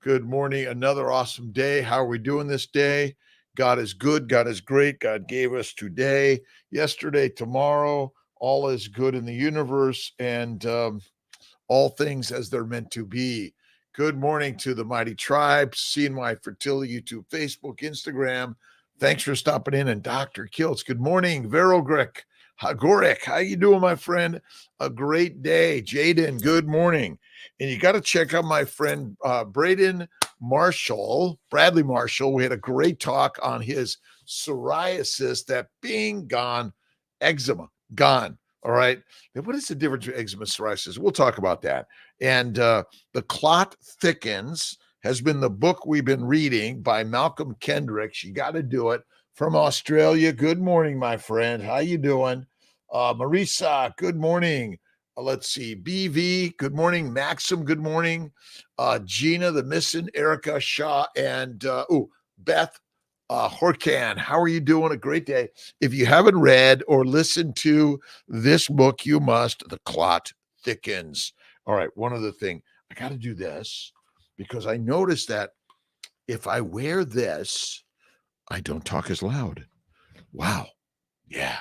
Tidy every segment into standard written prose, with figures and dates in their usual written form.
Good morning. Another awesome day. How are we doing this day? God is good. God is great. God gave us today, yesterday, tomorrow. All is good in the universe and all things as they're meant to be. Good morning to the mighty tribe, seeing my Fertility YouTube, Facebook, Instagram. Thanks for stopping in. And Dr. Kiltz, good morning. Gorek, how you doing, my friend? A great day. Jaden, good morning. And you got to check out my friend Bradley Marshall. We had a great talk on his psoriasis, that being gone, eczema, gone. All right. What is the difference between eczema and psoriasis? We'll talk about that. And The Clot Thickens has been the book we've been reading by Malcolm Kendricks. You got to do it. From Australia. Good morning, my friend. How you doing? Marisa, good morning. Let's see. BV, good morning. Maxim, good morning. Gina, the missing, Erica Shaw, and Beth Horkan. How are you doing? A great day. If you haven't read or listened to this book, you must. The Clot Thickens. All right. One other thing. I got to do this because I noticed that if I wear this, I don't talk as loud. Wow. Yeah.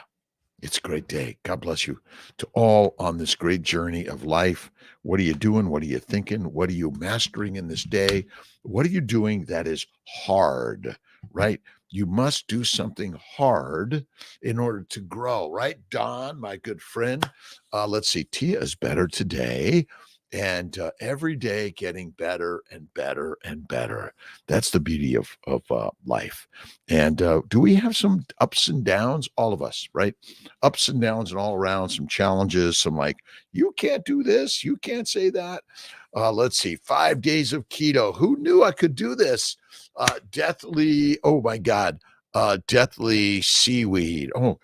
It's a great day. God bless you to all on this great journey of life. What are you doing? What are you thinking? What are you mastering in this day? What are you doing that is hard, right? You must do something hard in order to grow, right? Don, my good friend. Let's see. Tia is better today. And every day getting better and better and better. That's the beauty of life. And do we have some ups and downs? All of us, right? Ups and downs and all around, some challenges, some like, you can't do this, you can't say that. Let's see, 5 days of keto. Who knew I could do this? Deathly, oh my God, deathly seaweed. Oh,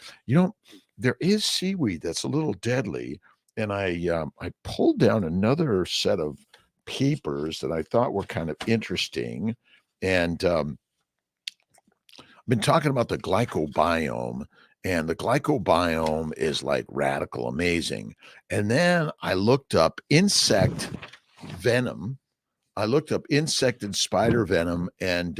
there is seaweed that's a little deadly. And I pulled down another set of papers that I thought were kind of interesting. And I've been talking about the glycobiome, and the glycobiome is like radical amazing. And then I looked up insect venom. I looked up insect and spider venom, and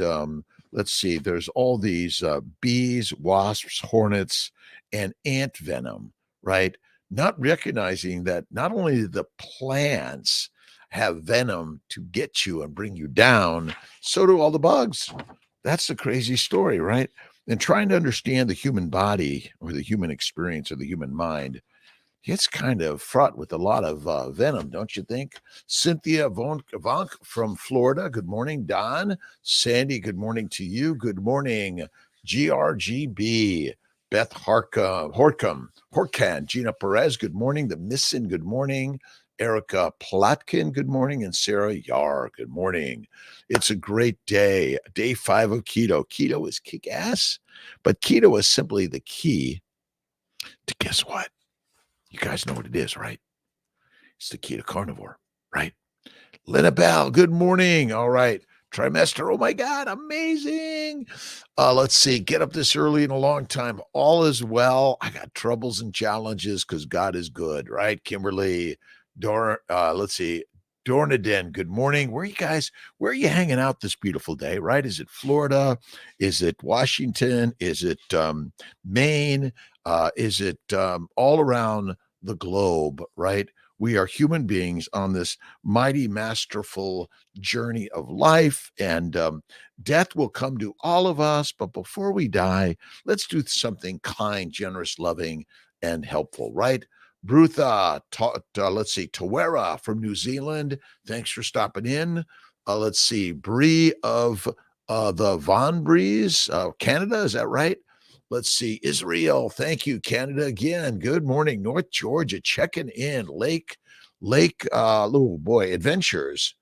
let's see, there's all these bees, wasps, hornets, and ant venom, right? Not recognizing that not only the plants have venom to get you and bring you down, so do all the bugs. That's the crazy story, right? And trying to understand the human body or the human experience or the human mind, it's kind of fraught with a lot of venom, don't you think? Cynthia Vonk from Florida. Good morning, Don. Sandy, good morning to you. Good morning, GRGB. Beth Horkan, Gina Perez, good morning. The Missin, good morning. Erica Plotkin, good morning. And Sarah Yar, good morning. It's a great day. Day 5 of keto. Keto is kick-ass, but keto is simply the key to guess what? You guys know what it is, right? It's the keto carnivore, right? Lena Bell, good morning. All right. Trimester, oh my God, amazing. Let's see, get up this early in a long time. All is well. I got troubles and challenges because God is good, right? Kimberly, let's see, Dornaden, good morning. Where are you hanging out this beautiful day, right? Is it Florida? Is it Washington? Is it Maine? Is it all around the globe, right? We are human beings on this mighty, masterful journey of life, and death will come to all of us. But before we die, let's do something kind, generous, loving, and helpful, right? Brutha, let's see, Tawera from New Zealand. Thanks for stopping in. Let's see, Bree of the Von Breeze, Canada. Is that right? Let's see, Israel. Thank you, Canada again. Good morning, North Georgia. Checking in. Lake, oh boy, adventures.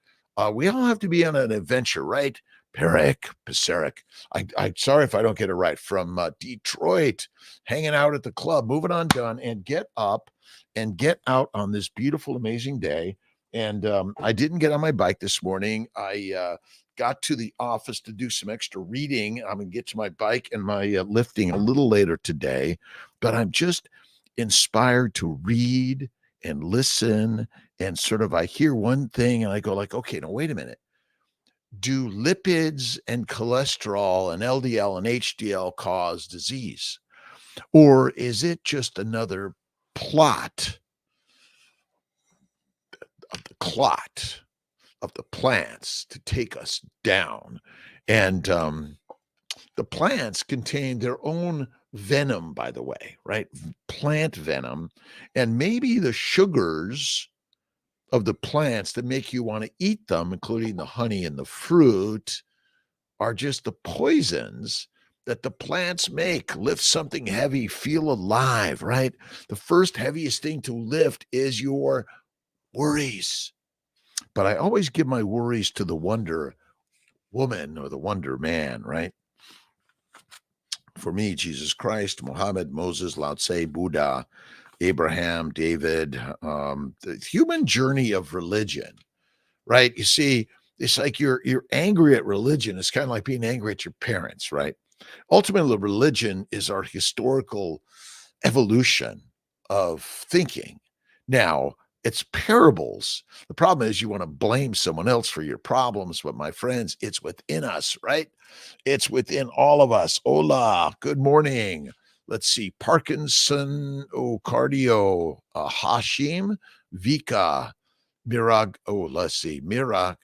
We all have to be on an adventure, right? Paseric. I'm sorry if I don't get it right. From Detroit, hanging out at the club, moving on done, and get up and get out on this beautiful, amazing day. And I didn't get on my bike this morning. I got to the office to do some extra reading. I'm going to get to my bike and my lifting a little later today, but I'm just inspired to read and listen and sort of, I hear one thing and I go like, okay, now wait a minute. Do lipids and cholesterol and LDL and HDL cause disease? Or is it just another plot of the clot of the plants to take us down? And the plants contain their own venom, by the way, right? Plant venom. And maybe the sugars of the plants that make you want to eat them, including the honey and the fruit, are just the poisons that the plants make. Lift something heavy, feel alive, right? The first heaviest thing to lift is your worries. But I always give my worries to the Wonder Woman or the Wonder Man, right? For me, Jesus Christ, Muhammad, Moses, Lao Tse, Buddha, Abraham, David, the human journey of religion, right? You see, it's like you're angry at religion. It's kind of like being angry at your parents, right? Ultimately, religion is our historical evolution of thinking. Now, it's parables. The problem is you want to blame someone else for your problems, but my friends, it's within us, right? It's within all of us. Hola, good morning. Let's see, Parkinson, cardio, Hashim, Vika, Mirag, let's see, Miraga.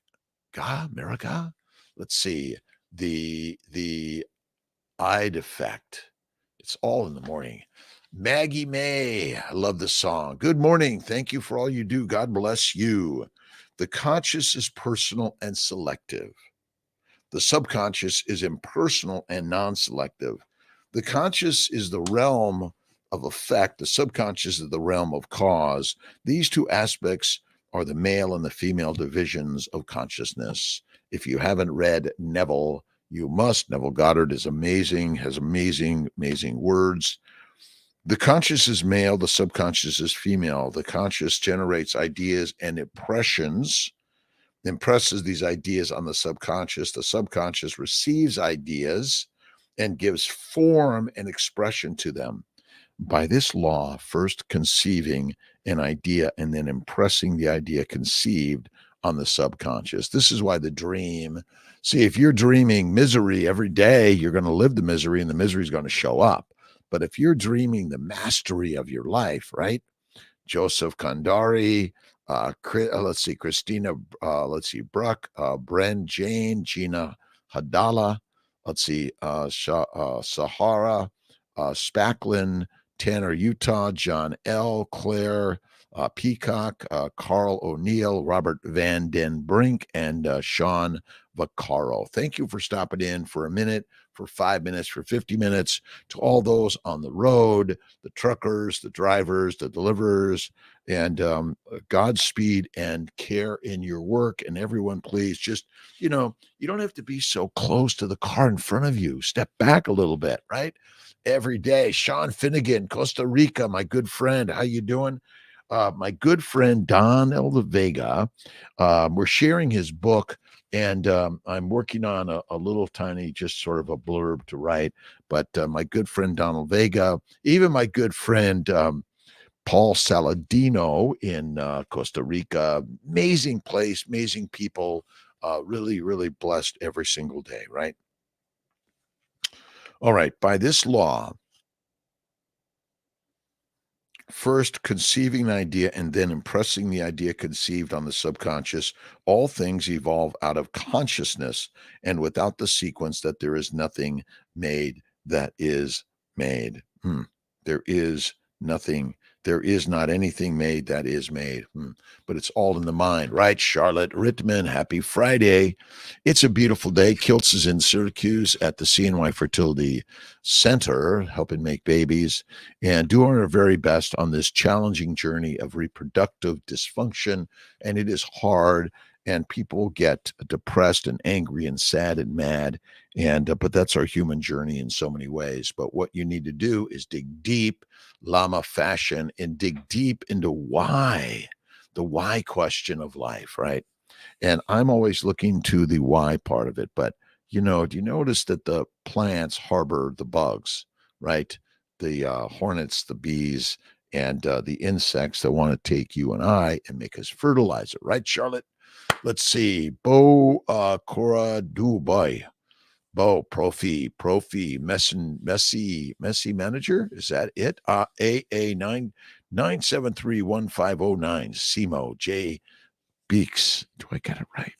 Let's see, the eye defect. It's all in the morning. Maggie May, I love the song. Good morning. Thank you for all you do. God bless you. The conscious is personal and selective. The subconscious is impersonal and non-selective. The conscious is the realm of effect. The subconscious is the realm of cause. These two aspects are the male and the female divisions of consciousness. If you haven't read Neville, you must. Neville Goddard is amazing, has amazing words. The conscious is male, the subconscious is female. The conscious generates ideas and impressions, impresses these ideas on the subconscious. The subconscious receives ideas and gives form and expression to them. By this law, first conceiving an idea and then impressing the idea conceived on the subconscious. This is why the dream, see, if you're dreaming misery every day, you're going to live the misery and the misery is going to show up. But if you're dreaming the mastery of your life, right? Joseph Kandari, let's see, Christina, Bruck, Bren Jane, Gina Hadala, let's see, Sahara, Spacklin, Tanner, Utah, John L., Claire, Peacock, Carl O'Neill, Robert Van Den Brink, and Sean Vaccaro. Thank you for stopping in for a minute, for 5 minutes, for 50 minutes. To all those on the road, the truckers, the drivers, the deliverers, and Godspeed and care in your work. And everyone, please just, you don't have to be so close to the car in front of you. Step back a little bit, right? Every day. Sean Finnegan, Costa Rica, my good friend. How you doing? My good friend Don El Vega. We're sharing his book, and I'm working on a little tiny, just sort of a blurb to write. But my good friend Donald Vega, even my good friend Paul Saladino in Costa Rica, amazing place, amazing people, really, really blessed every single day, right? All right, by this law, first conceiving an idea and then impressing the idea conceived on the subconscious, all things evolve out of consciousness, and without the sequence that there is nothing made that is made. There is nothing. There is not anything made that is made. But it's all in the mind, right? Charlotte Rittman, happy Friday. It's a beautiful day. Kiltz is in Syracuse at the CNY Fertility Center, helping make babies and doing our very best on this challenging journey of reproductive dysfunction. And it is hard, and people get depressed and angry and sad and mad. But that's our human journey in so many ways. But what you need to do is dig deep, Lama fashion, and dig deep into why, the why question of life, right? And I'm always looking to the why part of it. But, do you notice that the plants harbor the bugs, right? The hornets, the bees, and the insects that want to take you and I and make us fertilizer, right, Charlotte? Let's see. Bo Cora Dubai. Bo Messi manager. Is that it? AA 9731509. Simo J Beeks. Do I get it right?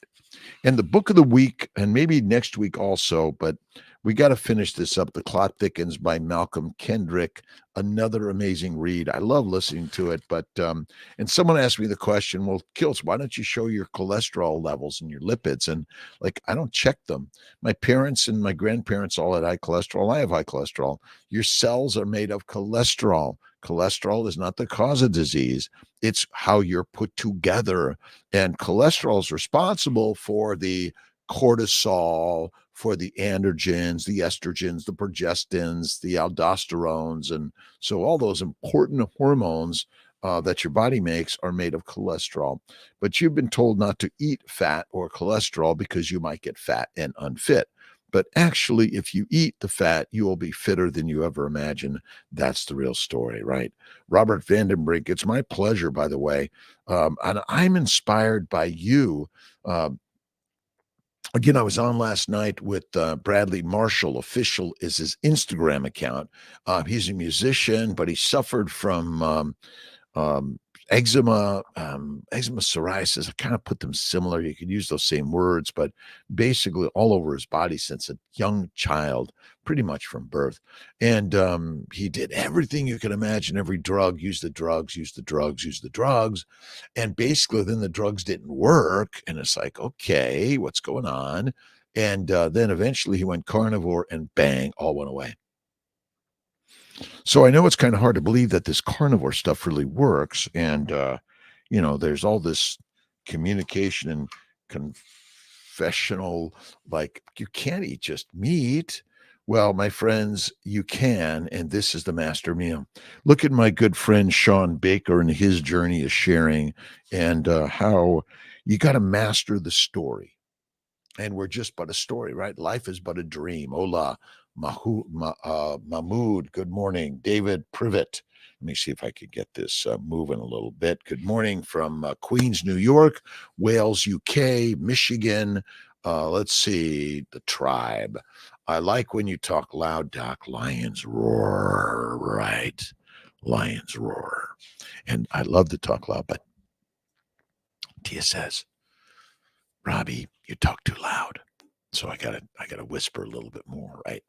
And the book of the week, and maybe next week also, but we got to finish this up. The Clot Thickens by Malcolm Kendrick. Another amazing read. I love listening to it. But, and someone asked me the question, well, Kiltz, why don't you show your cholesterol levels and your lipids? And like, I don't check them. My parents and my grandparents all had high cholesterol. I have high cholesterol. Your cells are made of cholesterol. Cholesterol is not the cause of disease. It's how you're put together. And cholesterol is responsible for the cortisol, for the androgens, the estrogens, the progestins, the aldosterones. And so all those important hormones that your body makes are made of cholesterol. But you've been told not to eat fat or cholesterol because you might get fat and unfit. But actually, if you eat the fat, you will be fitter than you ever imagined. That's the real story, right? Robert Vandenbrink, it's my pleasure, by the way. And I'm inspired by you. Again, I was on last night with Bradley Marshall. Official is his Instagram account. He's a musician, but he suffered from eczema, eczema, psoriasis. I kind of put them similar. You could use those same words, but basically all over his body since a young child, pretty much from birth. And he did everything you could imagine, every drug, use the drugs. And basically then the drugs didn't work. And it's like, okay, what's going on? And then eventually he went carnivore and bang, all went away. So I know it's kind of hard to believe that this carnivore stuff really works. And, there's all this communication and confessional, like you can't eat just meat. Well, my friends, you can. And this is the master meal. Look at my good friend, Sean Baker, and his journey of sharing and how you got to master the story. And we're just but a story, right? Life is but a dream. Hola, Mahmood, good morning. David Privet. Let me see if I could get this moving a little bit. Good morning from Queens, New York, Wales, UK, Michigan. Let's see, the tribe. I like when you talk loud, Doc. Lions roar, right? Lions roar. And I love to talk loud, but Tia says, Robbie, you talk too loud. So I gotta whisper a little bit more, right?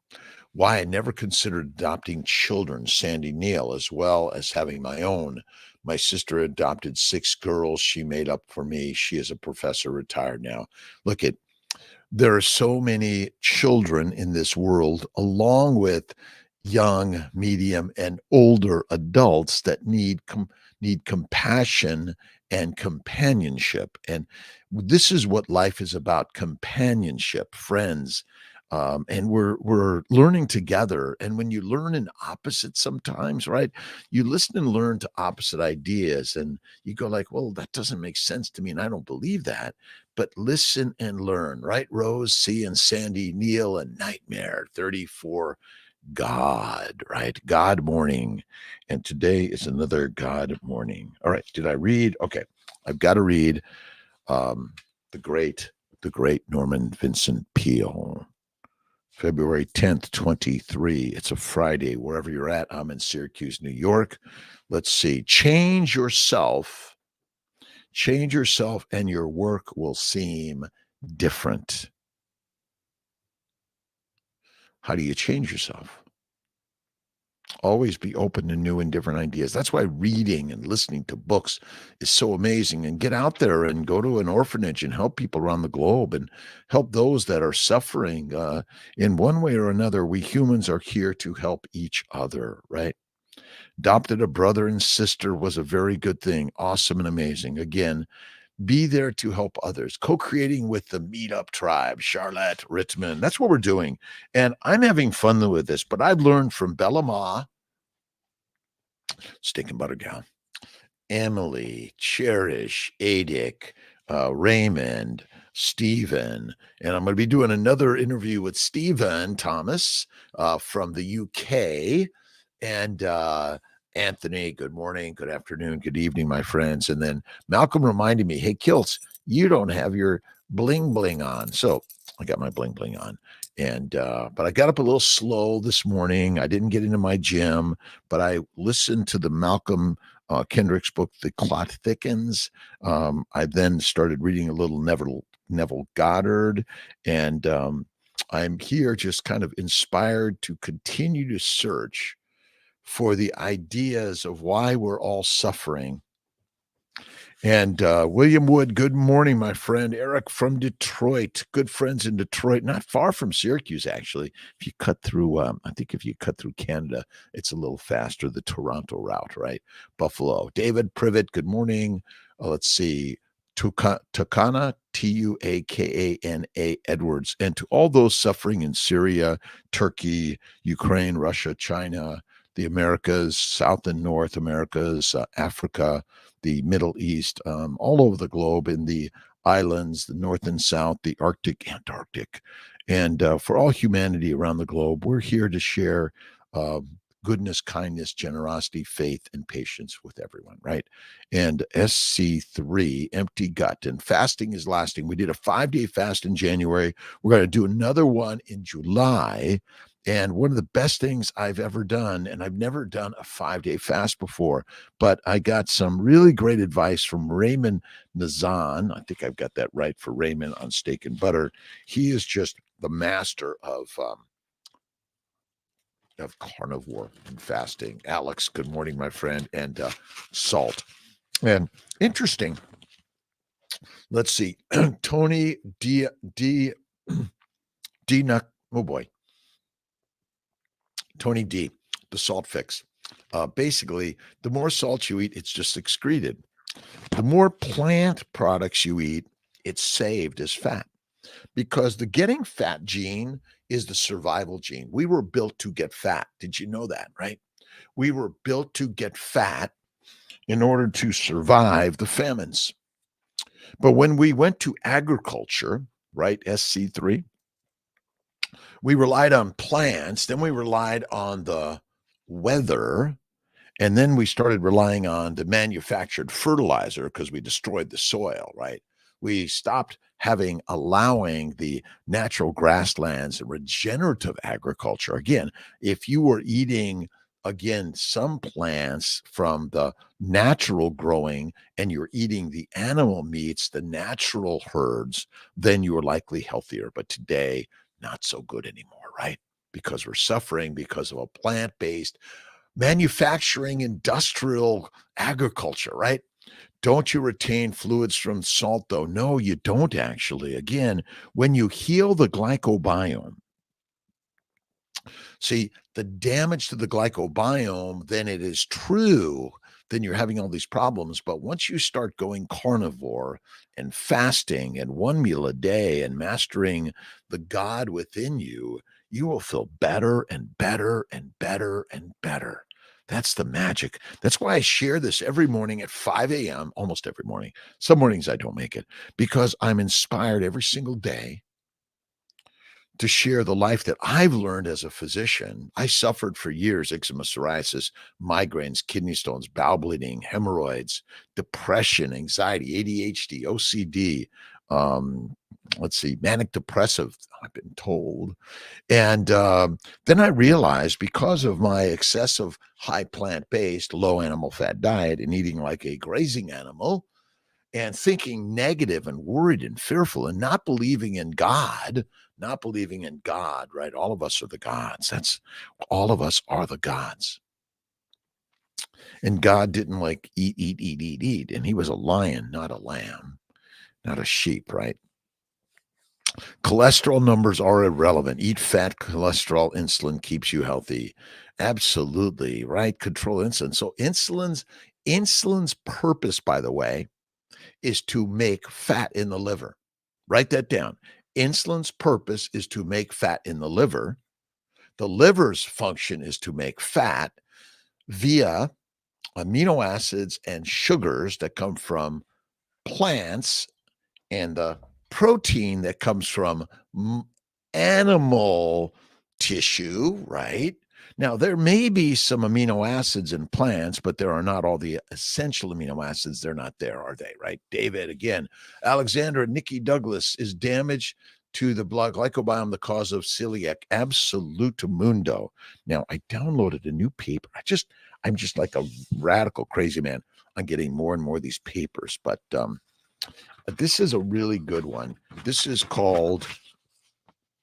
Why I never considered adopting children, Sandy Neal, as well as having my own. My sister adopted 6 girls. She made up for me. She is a professor, retired now. Look at, there are so many children in this world, along with young, medium, and older adults that need compassion and companionship. And this is what life is about: companionship, friends. And we're learning together. And when you learn in opposite sometimes, right? You listen and learn to opposite ideas, and you go like, well, that doesn't make sense to me, and I don't believe that. But listen and learn, right? Rose, C, and Sandy, Neal, and Nightmare 34. God, right? God morning. And today is another God morning. All right. Did I read? Okay. I've got to read the great Norman Vincent Peale. February 10th, 23. It's a Friday, wherever you're at. I'm in Syracuse, New York. Let's see. Change yourself, and your work will seem different. How do you change yourself? Always be open to new and different ideas. That's why reading and listening to books is so amazing. And get out there and go to an orphanage and help people around the globe and help those that are suffering. In one way or another, we humans are here to help each other, right? Adopted a brother and sister was a very good thing. Awesome and amazing. Again, be there to help others. Co-creating with the Meetup Tribe, Charlotte Rittman. That's what we're doing. And I'm having fun with this, but I've learned from Bella Ma, Steak and Butter Gal, Emily, Cherish, Adic, Raymond, Stephen, and I'm going to be doing another interview with Stephen Thomas from the UK, and Anthony. Good morning, good afternoon, good evening, my friends. And then Malcolm reminded me, hey, Kiltz, you don't have your bling bling on. So I got my bling bling on. And but I got up a little slow this morning. I didn't get into my gym, but I listened to the Malcolm Kendrick's book, The Clot Thickens. I then started reading a little Neville Goddard, and I'm here just kind of inspired to continue to search for the ideas of why we're all suffering. And William Wood, good morning, my friend. Eric from Detroit, good friends in Detroit, not far from Syracuse, actually. If you cut through, I think if you cut through Canada, it's a little faster, the Toronto route, right? Buffalo. David Privet, good morning. Let's see. Tukana, Tuakana Edwards, and to all those suffering in Syria, Turkey, Ukraine, Russia, China, the Americas, South and North Americas, Africa, the Middle East, all over the globe, in the islands, the North and South, the Arctic, Antarctic, and for all humanity around the globe, we're here to share goodness, kindness, generosity, faith, and patience with everyone, right? And SC3, empty gut, and fasting is lasting. We did a 5-day fast in January. We're going to do another one in July. And one of the best things I've ever done, and I've never done a 5-day fast before, but I got some really great advice from Raymond Nazan. I think I've got that right, for Raymond on Steak and Butter. He is just the master of carnivore and fasting. Alex, good morning, my friend, and salt. And interesting. Let's see. Tony D. Oh boy. Tony D, the salt fix. Basically, the more salt you eat, it's just excreted. The more plant products you eat, it's saved as fat, because the getting fat gene is the survival gene. We were built to get fat. Did you know that, right? We were built to get fat in order to survive the famines. But when we went to agriculture, right, SC3, we relied on plants, then we relied on the weather, and then we started relying on the manufactured fertilizer because we destroyed the soil, right? We stopped allowing the natural grasslands and regenerative agriculture. Again, if you were eating, again, some plants from the natural growing and you're eating the animal meats, the natural herds, then you are likely healthier. But today, not so good anymore, right? Because we're suffering because of a plant-based manufacturing, industrial agriculture, right? Don't you retain fluids from salt, though? No, you don't actually. Again, when you heal the glycobiome, see, the damage to the glycobiome, then it is true, then you're having all these problems. But once you start going carnivore and fasting and one meal a day and mastering the God within you, you will feel better and better and better and better. That's the magic. That's why I share this every morning at 5 a.m., almost every morning. Some mornings I don't make it, because I'm inspired every single day to share the life that I've learned as a physician. I suffered for years: eczema, psoriasis, migraines, kidney stones, bowel bleeding, hemorrhoids, depression, anxiety, ADHD, OCD. Let's see, manic depressive, I've been told. And then I realized, because of my excessive high plant-based, low animal fat diet and eating like a grazing animal, and thinking negative and worried and fearful and not believing in God, right? All of us are the gods. All of us are the gods. And God didn't like eat. And he was a lion, not a lamb, not a sheep, right? Cholesterol numbers are irrelevant. Eat fat, cholesterol, insulin keeps you healthy. Absolutely, right? Control insulin. So insulin's purpose, by the way, is to make fat in the liver. Write that down. Insulin's purpose is to make fat in the liver. The liver's function is to make fat via amino acids and sugars that come from plants, and the protein that comes from animal tissue, right? Now, there may be some amino acids in plants, but there are not all the essential amino acids. They're not there, are they? Right? David, again, Alexandra, Nikki Douglas, is damage to the blood glycobiome the cause of celiac? Absolutumundo. Now, I downloaded a new paper. I'm just like a radical crazy man. I'm getting more and more of these papers, but this is a really good one. This is called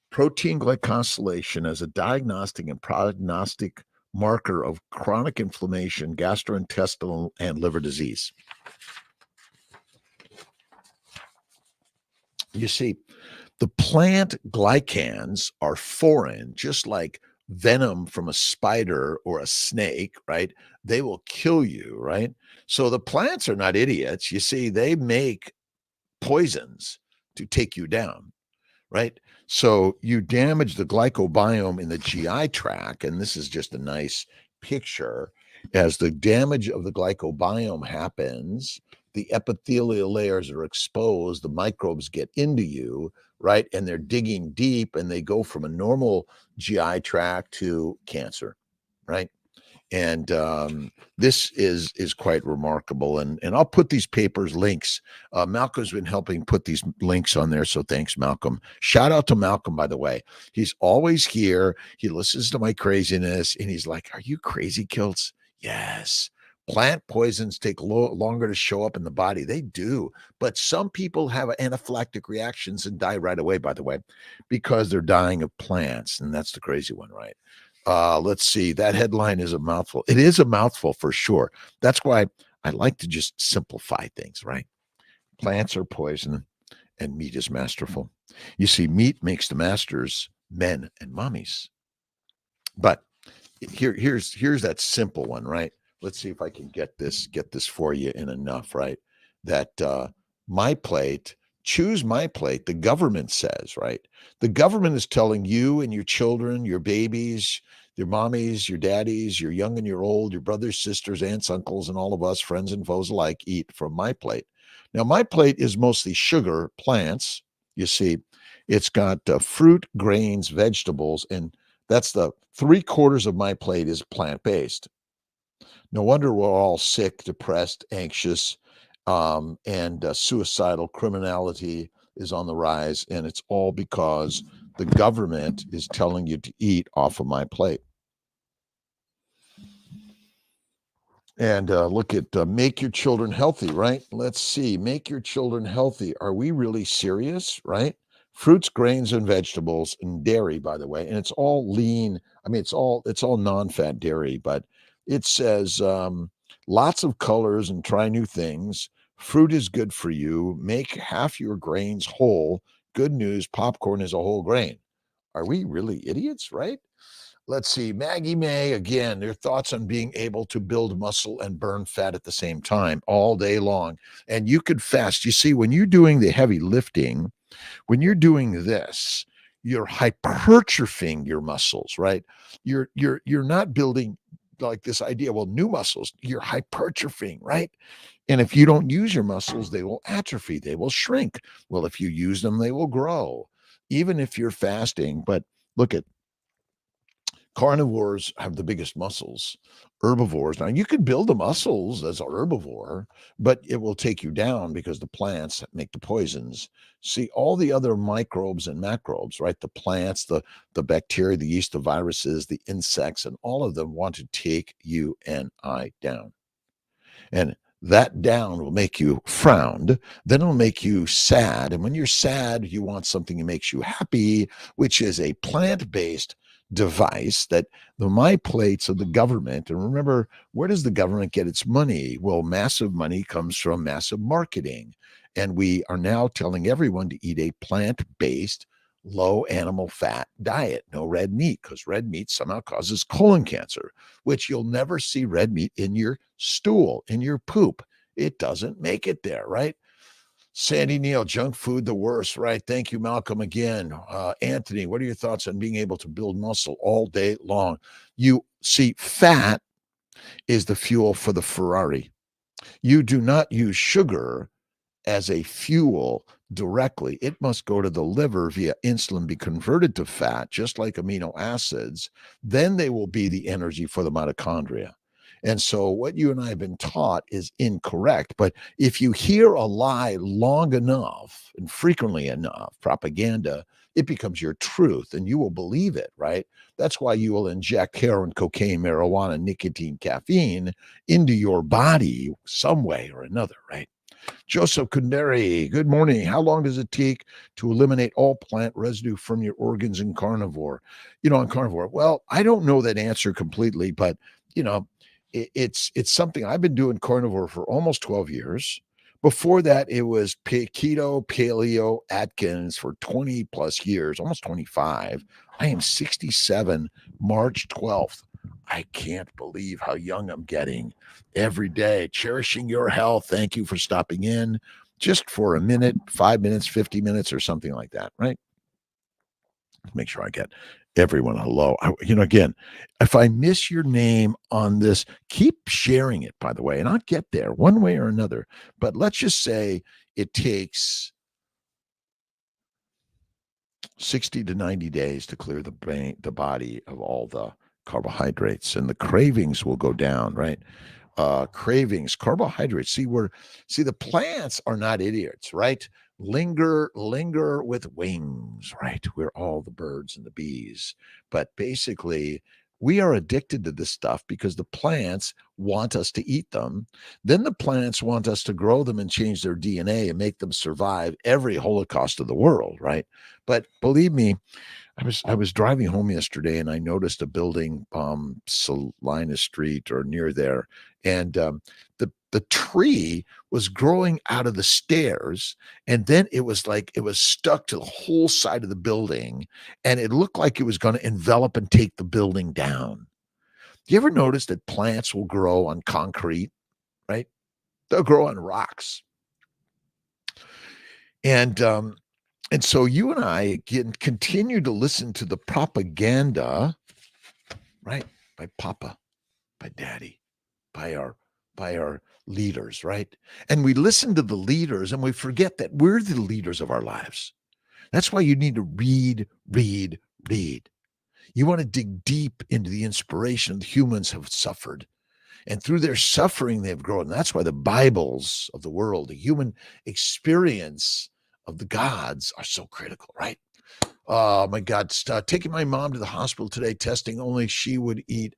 Protein Glycosylation as a Diagnostic and Prognostic Marker of Chronic Inflammation, Gastrointestinal, and Liver Disease. You see, the plant glycans are foreign, just like venom from a spider or a snake, right? They will kill you, right? So the plants are not idiots. You see, they make poisons to take you down, right? So you damage the glycobiome in the GI tract, and this is just a nice picture. As the damage of the glycobiome happens, the epithelial layers are exposed, the microbes get into you, right? And they're digging deep, and they go from a normal GI tract to cancer, right? And this is quite remarkable. And I'll put these papers links. Malcolm's been helping put these links on there. So thanks, Malcolm. Shout out to Malcolm, by the way. He's always here. He listens to my craziness and he's like, "Are you crazy, Kiltz?" Yes. Plant poisons take longer to show up in the body. They do. But some people have anaphylactic reactions and die right away, by the way, because they're dying of plants. And that's the crazy one, right? Let's see. That headline is a mouthful. It is a mouthful for sure. That's why I like to just simplify things, right? Plants are poison and meat is masterful. You see, meat makes the masters men and mommies. But here's that simple one, right? Let's see if I can get this for you in enough, right? That my plate, choose my plate, the government says, right? The government is telling you and your children, your babies, your mommies, your daddies, your young and your old, your brothers, sisters, aunts, uncles, and all of us, friends and foes alike, eat from my plate. Now, my plate is mostly sugar, plants. You see, it's got fruit, grains, vegetables, and that's the 3/4 of my plate is plant-based. No wonder we're all sick, depressed, anxious, and suicidal criminality is on the rise. And it's all because the government is telling you to eat off of my plate. And look at make your children healthy, right? Let's see, make your children healthy. Are we really serious, right? Fruits, grains, and vegetables, and dairy, by the way, and it's all lean. I mean, it's all non-fat dairy, but it says lots of colors and try new things. Fruit is good for you. Make half your grains whole. Good news, popcorn is a whole grain. Are we really idiots, right? Let's see, Maggie May, again, their thoughts on being able to build muscle and burn fat at the same time all day long. And you could fast. You see, when you're doing the heavy lifting, when you're doing this, you're hypertrophying your muscles, right? You're not building like this idea, well, new muscles, you're hypertrophying, right? And if you don't use your muscles, they will atrophy, they will shrink. Well, if you use them, they will grow, even if you're fasting. But look at carnivores have the biggest muscles. Herbivores, now you can build the muscles as a herbivore, but it will take you down because the plants make the poisons. See, all the other microbes and macrobes, right? The plants, the bacteria, the yeast, the viruses, the insects, and all of them want to take you and I down. And that down will make you frowned. Then it'll make you sad. And when you're sad, you want something that makes you happy, which is a plant-based device that the my plates of the government. And remember, where does the government get its money? Well, massive money comes from massive marketing. And we are now telling everyone to eat a plant-based, low animal fat diet, no red meat, because red meat somehow causes colon cancer, which you'll never see red meat in your stool, in your poop. It doesn't make it there, right? Sandy Neal, junk food, the worst, right? Thank you, Malcolm, again. Anthony, what are your thoughts on being able to build muscle all day long? You see, fat is the fuel for the Ferrari. You do not use sugar as a fuel. directly. It must go to the liver via insulin, be converted to fat, just like amino acids. Then they will be the energy for the mitochondria. And so, what you and I have been taught is incorrect. But if you hear a lie long enough and frequently enough, propaganda, it becomes your truth and you will believe it, right? That's why you will inject heroin, cocaine, marijuana, nicotine, caffeine into your body some way or another, right? Joseph Kunderi, good morning. How long does it take to eliminate all plant residue from your organs in carnivore? On carnivore. Well, I don't know that answer completely, but you know, it's something I've been doing carnivore for almost 12 years. Before that, it was keto, paleo, Atkins for 20 plus years, almost 25. I am 67, March 12th. I can't believe how young I'm getting every day. Cherishing your health. Thank you for stopping in just for a minute, 5 minutes, 50 minutes, or something like that, right? Make sure I get everyone hello. Again, if I miss your name on this, keep sharing it, by the way, and I'll get there one way or another. But let's just say it takes 60 to 90 days to clear the body of all the carbohydrates, and the cravings will go down, right? Cravings, carbohydrates. See, the plants are not idiots, right? Linger with wings, right? We're all the birds and the bees. But basically, we are addicted to this stuff because the plants want us to eat them. Then the plants want us to grow them and change their DNA and make them survive every holocaust of the world, right? But believe me, I was driving home yesterday and I noticed a building, Salina Street or near there, and the tree was growing out of the stairs, and then it was like it was stuck to the whole side of the building, and it looked like it was going to envelop and take the building down. Do you ever notice that plants will grow on concrete, right? They'll grow on rocks, and so you and I again continue to listen to the propaganda, right? By Papa, by Daddy, by our leaders, right? And we listen to the leaders and we forget that we're the leaders of our lives. That's why you need to read, read, read. You want to dig deep into the inspiration the humans have suffered. And through their suffering, they've grown. That's why the Bibles of the world, the human experience of the gods are so critical, right? Oh my God, taking my mom to the hospital today, testing only she would eat.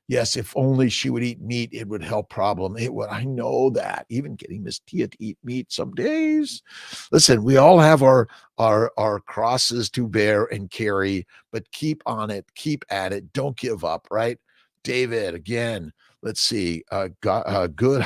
Yes, if only she would eat meat, it would help problem. It would. I know that. Even getting Miss Tia to eat meat some days. Listen, we all have our crosses to bear and carry, but keep on it, keep at it. Don't give up, right? David, again, let's see. Good.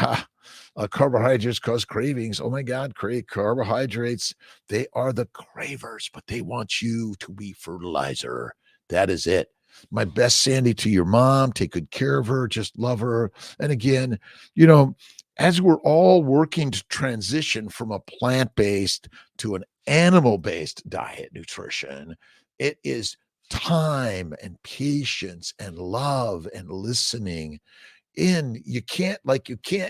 Carbohydrates cause cravings. Oh my God, carbohydrates. They are the cravers, but they want you to be fertilizer. That is it. My best, Sandy, to your mom. Take good care of her. Just love her. And again, as we're all working to transition from a plant-based to an animal-based diet nutrition, it is time and patience and love and listening. You can't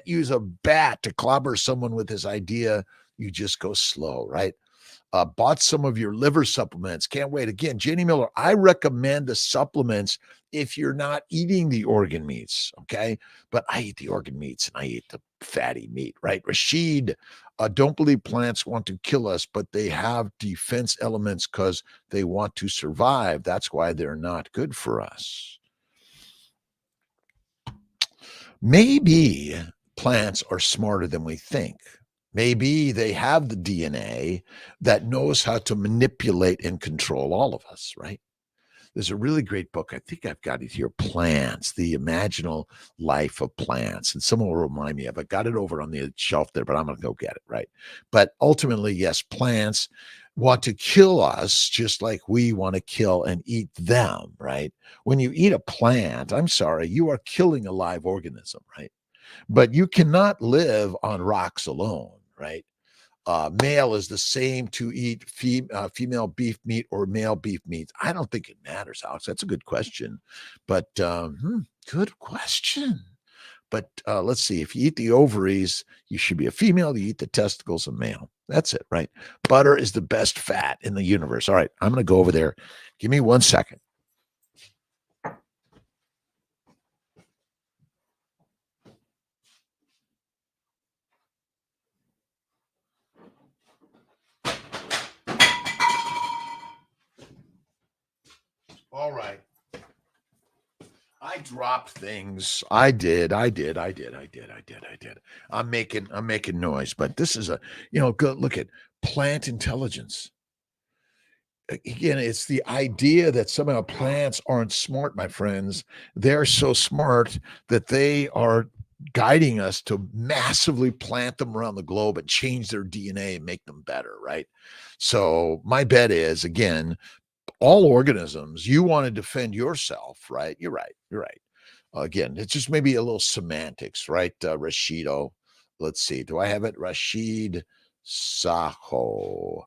use a bat to clobber someone with his idea. You just go slow, right? Bought some of your liver supplements. Can't wait. Again, Janie Miller, I recommend the supplements if you're not eating the organ meats, okay? But I eat the organ meats and I eat the fatty meat, right? Rashid, don't believe plants want to kill us, but they have defense elements because they want to survive. That's why they're not good for us. Maybe plants are smarter than we think. Maybe they have the DNA that knows how to manipulate and control all of us, right? There's a really great book. I think I've got it here. Plants, the imaginal life of plants. And someone will remind me of it. I got it over on the shelf there, but I'm going to go get it, right? But ultimately, yes, plants want to kill us just like we want to kill and eat them, right? When you eat a plant, I'm sorry, you are killing a live organism, right? But you cannot live on rocks alone, right? Male is the same to eat female beef meat or male beef meat. I don't think it matters, Alex. That's a good question. But good question. But let's see, if you eat the ovaries, you should be a female. You eat the testicles, a male. That's it, right? Butter is the best fat in the universe. All right, I'm going to go over there. Give me 1 second. All right. I dropped things. I did. I'm making noise, but this is go look at plant intelligence. Again, it's the idea that somehow plants aren't smart, my friends. They're so smart that they are guiding us to massively plant them around the globe and change their DNA and make them better, right? So my bet is, again, all organisms, you want to defend yourself, right? You're right. Again, it's just maybe a little semantics, right? Rashido. Let's see. Do I have it? Rashid Saho.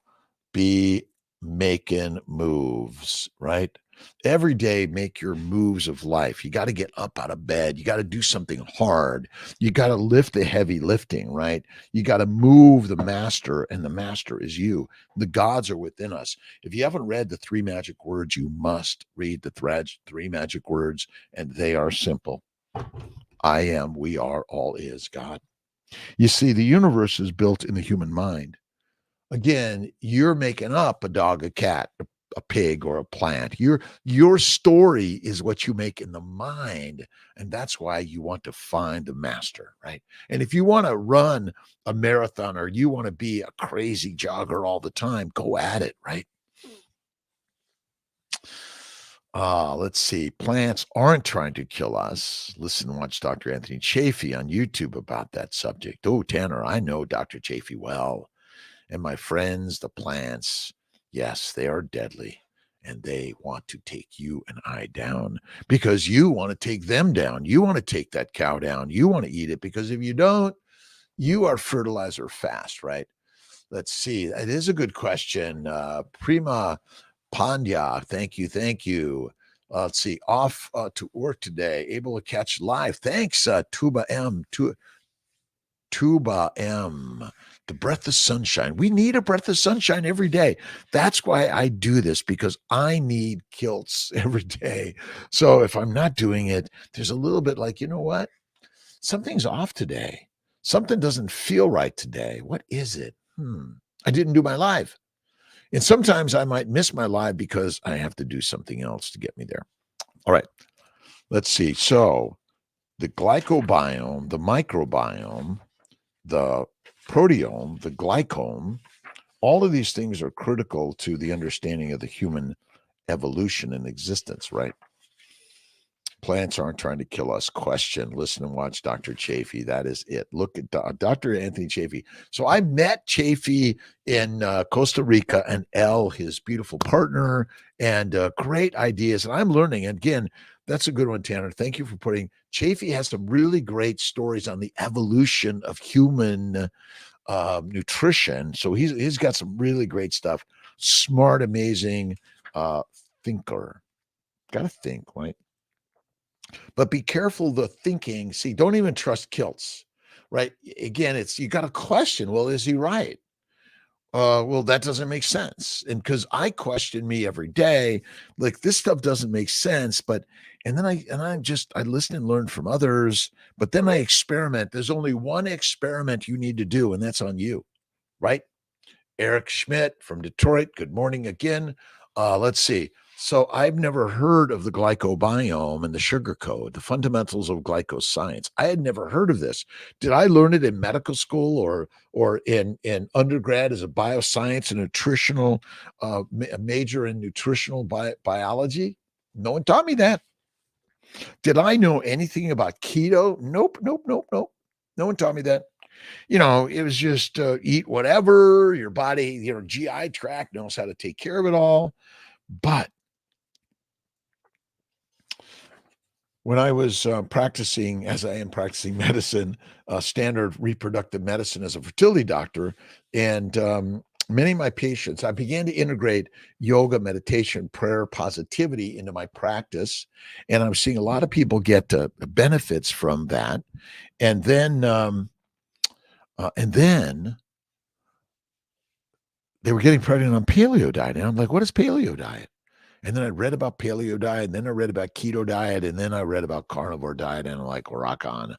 Be making moves, right? Every day, make your moves of life. You got to get up out of bed. You got to do something hard. You got to lift the heavy lifting, right? You got to move the master, and the master is you. The gods are within us. If you haven't read the 3 magic words, you must read the 3 magic words, and they are simple. I am, we are, all is God. You see, the universe is built in the human mind. Again, you're making up a dog, a cat, a pig, or a plant. Your story is what you make in the mind, and that's why you want to find the master, right? And if you want to run a marathon or you want to be a crazy jogger all the time, go at it, right? Let's see. Plants aren't trying to kill us. Listen and watch Dr. Anthony Chafee on YouTube about that subject. Oh, Tanner, I know Dr. Chafee well. And my friends, the plants, yes, they are deadly. And they want to take you and I down because you want to take them down. You want to take that cow down. You want to eat it because if you don't, you are fertilizer fast, right? Let's see. It is a good question. Prima Pandya, thank you. Let's see. Off to work today. Able to catch live. Thanks, Tuba M. Tuba M. The breath of sunshine. We need a breath of sunshine every day. That's why I do this, because I need Kiltz every day. So if I'm not doing it, there's a little bit like, you know what? Something's off today. Something doesn't feel right today. What is it? I didn't do my live. And sometimes I might miss my live because I have to do something else to get me there. All right. Let's see. So the glycobiome, the microbiome, the proteome, the glycome, all of these things are critical to the understanding of the human evolution and existence, right? Plants aren't trying to kill us. Question. Listen and watch Dr. Chafee. That is it. Look at Dr. Anthony Chafee. So I met Chafee in Costa Rica, and Elle, his beautiful partner, and great ideas. And I'm learning. And again, that's a good one, Tanner. Thank you for putting. Chafee has some really great stories on the evolution of human nutrition. So he's got some really great stuff. Smart, amazing thinker. Got to think, right? But be careful the thinking. See, don't even trust Kiltz, right? Again, you got to question, well, is he right? Well, that doesn't make sense. And because I question me every day, like this stuff doesn't make sense. And then I listen and learn from others, but then I experiment. There's only one experiment you need to do, and that's on you, right? Eric Schmidt from Detroit. Good morning again. Let's see. So I've never heard of the glycobiome and the sugar code, the fundamentals of glycoscience. I had never heard of this. Did I learn it in medical school or in undergrad as a bioscience and nutritional major in nutritional biology? No one taught me that. Did I know anything about keto? Nope. No one taught me that. It was just eat whatever, your body, GI tract knows how to take care of it all. But when I was practicing, as I am practicing medicine, standard reproductive medicine as a fertility doctor, and many of my patients, I began to integrate yoga, meditation, prayer, positivity into my practice, and I'm seeing a lot of people get benefits from that. And then they were getting pregnant on paleo diet, and I'm like, "What is paleo diet?" And then I read about paleo diet, and then I read about keto diet, and then I read about carnivore diet, and I'm like, rock on.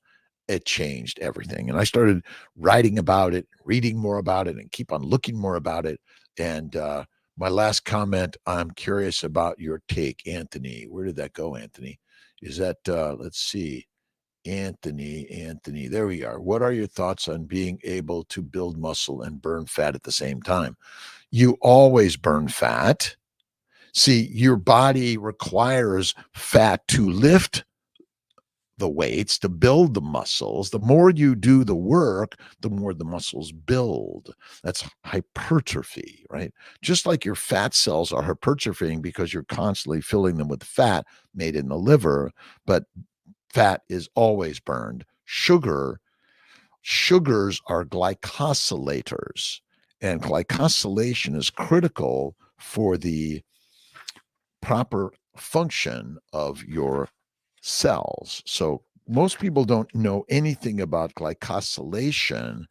It changed everything. And I started writing about it, reading more about it, and keep on looking more about it. And my last comment, I'm curious about your take, Anthony. Where did that go, Anthony? Is that, let's see, Anthony, there we are. What are your thoughts on being able to build muscle and burn fat at the same time? You always burn fat. See, your body requires fat to lift the weights, to build the muscles. The more you do the work, the more the muscles build. That's hypertrophy, right? Just like your fat cells are hypertrophying because you're constantly filling them with fat made in the liver, but fat is always burned. Sugars are glycosylators, and glycosylation is critical for the proper function of your cells. So most people don't know anything about glycosylation.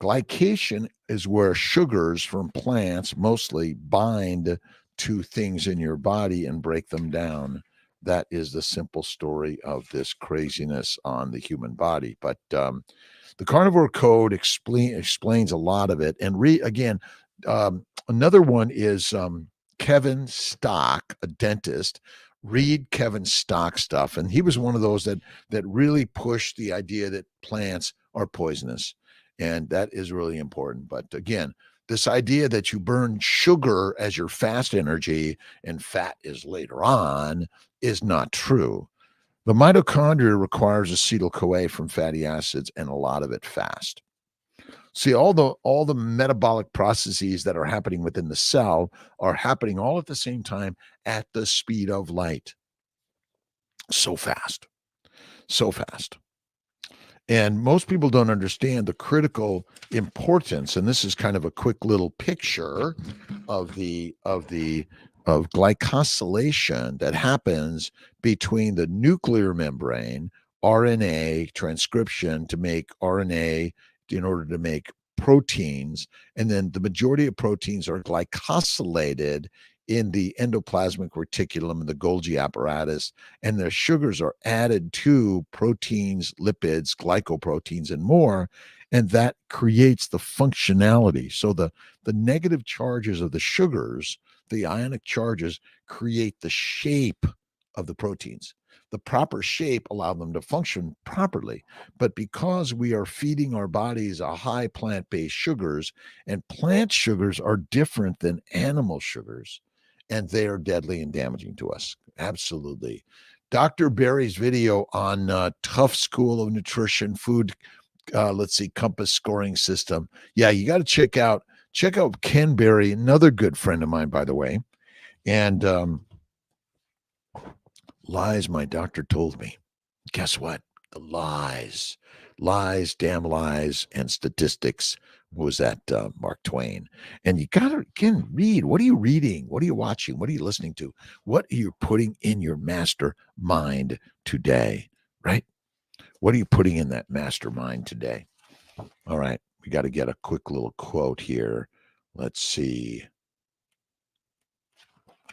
Glycation is where sugars from plants mostly bind to things in your body and break them down. That is the simple story of this craziness on the human body. But the Carnivore Code explains a lot of it. And again, another one is Kevin Stock, a dentist. Read Kevin Stock stuff, and he was one of those that really pushed the idea that plants are poisonous, and that is really important. But again, this idea that you burn sugar as your fast energy and fat is later on is not true. The mitochondria requires acetyl-CoA from fatty acids, and a lot of it fast. See, all the metabolic processes that are happening within the cell are happening all at the same time at the speed of light. So fast, so fast. And most people don't understand the critical importance. And this is kind of a quick little picture of of glycosylation that happens between the nuclear membrane, RNA transcription to make RNA in order to make proteins. And then the majority of proteins are glycosylated in the endoplasmic reticulum and the Golgi apparatus, and the sugars are added to proteins, lipids, glycoproteins, and more, and that creates the functionality. So the negative charges of the sugars, the ionic charges, create the shape of the proteins. The proper shape allow them to function properly. But because we are feeding our bodies a high plant-based sugars, and plant sugars are different than animal sugars, and they are deadly and damaging to us. Absolutely. Dr. Barry's video on Tough School of Nutrition Food, let's see, Compass scoring system. Yeah, you got to check out Ken Berry, another good friend of mine, by the way. And lies my doctor told me. Guess what? The lies, damn lies, and statistics was that Mark Twain. And you got to, again, read. What are you reading? What are you watching? What are you listening to? What are you putting in your master mind today, right? What are you putting in that mastermind today? All right. We got to get a quick little quote here. Let's see.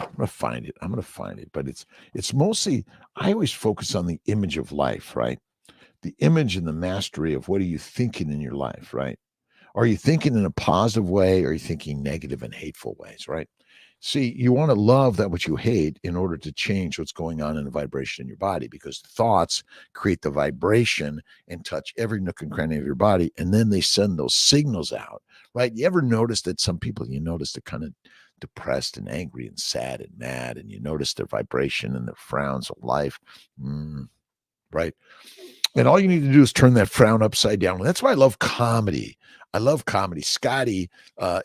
I'm going to find it, but it's mostly, I always focus on the image of life, right? The image and the mastery of what are you thinking in your life, right? Are you thinking in a positive way, or are you thinking negative and hateful ways, right? See, you want to love that which you hate in order to change what's going on in the vibration in your body, because thoughts create the vibration and touch every nook and cranny of your body, and then they send those signals out, right? You ever notice that some people, you notice they're kind of depressed and angry and sad and mad, and you notice their vibration and their frowns of life, right? And all you need to do is turn that frown upside down. That's why I love comedy. I love comedy. Scotty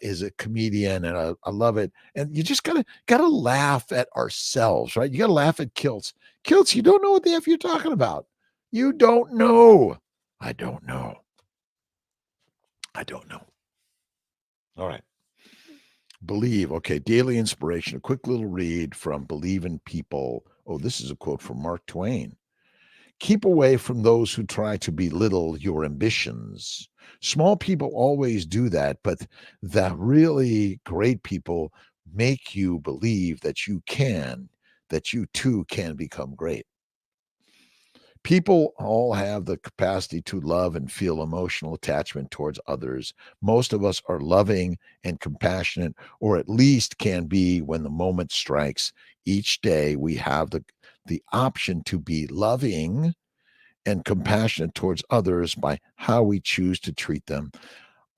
is a comedian, and I love it. And you just gotta laugh at ourselves, right? You gotta laugh at Kiltz. Kiltz, you don't know what the F you're talking about. You don't know. I don't know. I don't know. All right. Believe. Okay, daily inspiration. A quick little read from Believe in People. Oh, this is a quote from Mark Twain. Keep away from those who try to belittle your ambitions. Small people always do that, but the really great people make you believe that you too can become great. People all have the capacity to love and feel emotional attachment towards others. Most of us are loving and compassionate, or at least can be when the moment strikes. Each day we have the option to be loving and compassionate towards others by how we choose to treat them.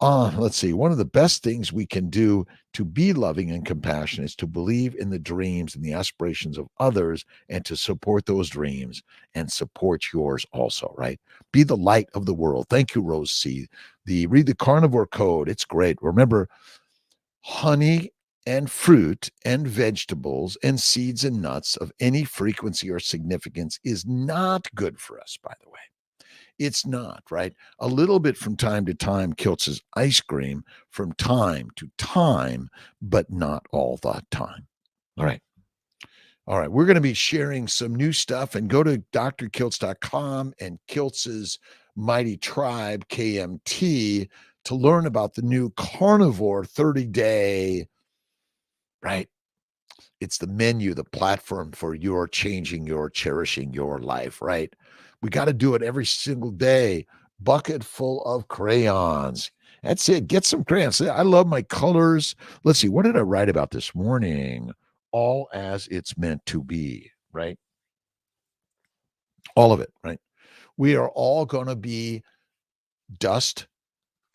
Let's see. One of the best things we can do to be loving and compassionate is to believe in the dreams and the aspirations of others and to support those dreams and support yours also, right? Be the light of the world. Thank you, Rose C. Read the Carnivore Code. It's great. Remember, honey and fruit and vegetables and seeds and nuts of any frequency or significance is not good for us, by the way. It's not, right? A little bit from time to time kills his ice cream from time to time, but not all the time. All right. All right. We're going to be sharing some new stuff and go to drkiltz.com and Kiltz's Mighty Tribe, KMT, to learn about the new Carnivore 30-day, right? It's the menu, the platform for your changing your, cherishing your life, right? We got to do it every single day. Bucket full of crayons. That's it. Get some crayons. I love my colors. Let's see. What did I write about this morning? All as it's meant to be, right? All of it, right? We are all going to be dust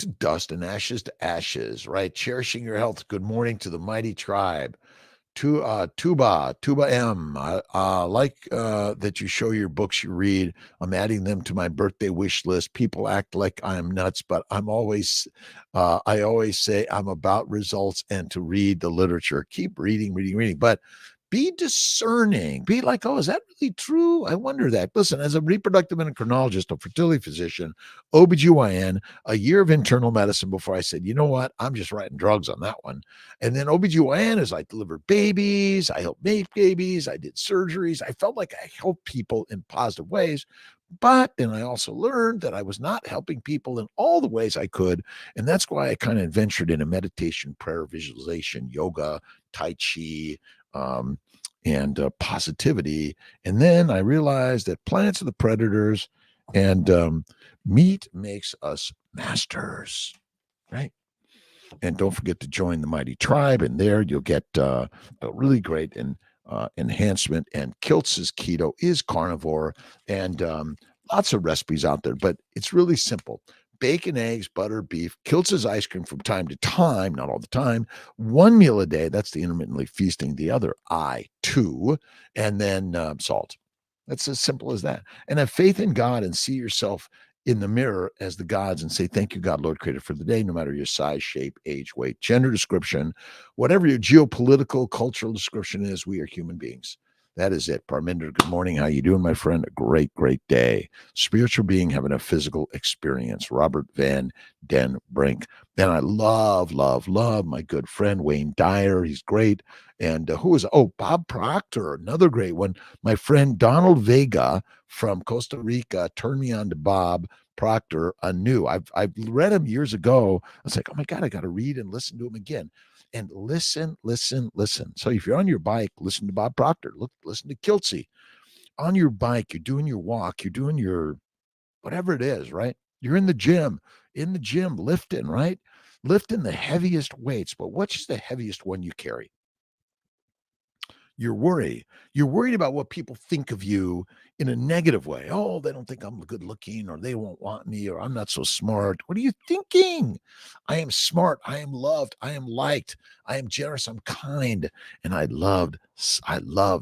to dust and ashes to ashes, right? Cherishing your health. Good morning to the mighty tribe. Tuba M. I like that you show your books you read. I'm adding them to my birthday wish list. People act like I'm nuts, but I always say I'm about results and to read the literature. Keep reading, reading, reading. But be discerning. Be like, oh, is that really true? I wonder that. Listen, as a reproductive endocrinologist, a fertility physician, OBGYN, a year of internal medicine before I said, you know what? I'm just writing drugs on that one. And then OBGYN is I delivered babies, I helped make babies, I did surgeries. I felt like I helped people in positive ways. But then I also learned that I was not helping people in all the ways I could. And that's why I kind of ventured into meditation, prayer, visualization, yoga, Tai Chi, um, and positivity. And then I realized that plants are the predators and meat makes us masters, right? And don't forget to join the Mighty Tribe. And there you'll get a really great enhancement. And Kiltz's keto is carnivore, and lots of recipes out there, but it's really simple. Bacon, eggs, butter, beef, Kiltz's ice cream from time to time, not all the time. One meal a day, that's the intermittently feasting. The other, two, and then salt. That's as simple as that. And have faith in God and see yourself in the mirror as the gods and say, thank you, God, Lord, creator for the day, no matter your size, shape, age, weight, gender description, whatever your geopolitical, cultural description is, we are human beings. That is it. Parminder, good morning. How you doing, my friend? A great, great day. Spiritual being having a physical experience. Robert Van Den Brink. And I love, love, love my good friend, Wayne Dyer. He's great. And who is, Bob Proctor, another great one. My friend Donald Vega from Costa Rica turned me on to Bob Proctor anew. I've read him years ago. I was like, oh my God, I got to read and listen to him again. And listen, listen, listen. So if you're on your bike, listen to Bob Proctor. Listen to Kiltzy. On your bike, you're doing your walk, you're doing your whatever it is, right? You're in the gym, lifting, right? Lifting the heaviest weights. But what's the heaviest one you carry? You're worried. You're worried about what people think of you in a negative way. Oh, they don't think I'm good looking, or they won't want me, or I'm not so smart. What are you thinking? I am smart. I am loved. I am liked. I am generous. I'm kind. And I love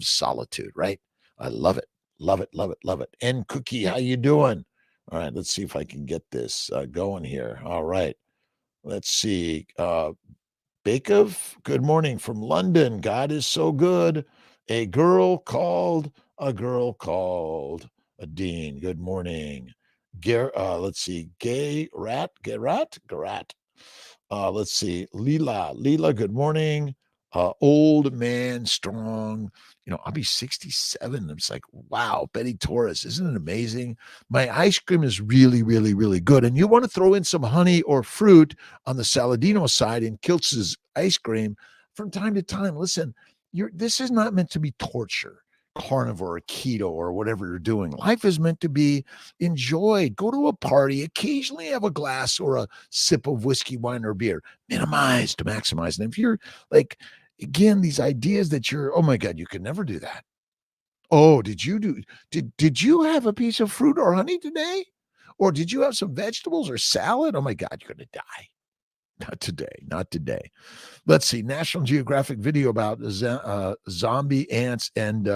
solitude, right? I love it. Love it. Love it. Love it. And Cookie, how you doing? All right, let's see if I can get this going here. All right. Let's see. Bakov, good morning from London. God is so good. A girl called a Dean. Good morning. Let's see. Garat. Let's see. Leela, good morning. Old man, strong. I'll be 67. It's like, wow, Betty Torres, isn't it amazing? My ice cream is really, really, really good. And you want to throw in some honey or fruit on the Saladino side in Kiltz's ice cream from time to time. Listen, this is not meant to be torture, carnivore or keto or whatever you're doing. Life is meant to be enjoyed. Go to a party, occasionally have a glass or a sip of whiskey, wine, or beer. Minimize to maximize. And if you're like, again, these ideas that oh my God, you can never do that. Oh, did you have a piece of fruit or honey today? Or did you have some vegetables or salad? Oh my God, you're going to die. Not today. Not today. Let's see. National Geographic video about zombie ants and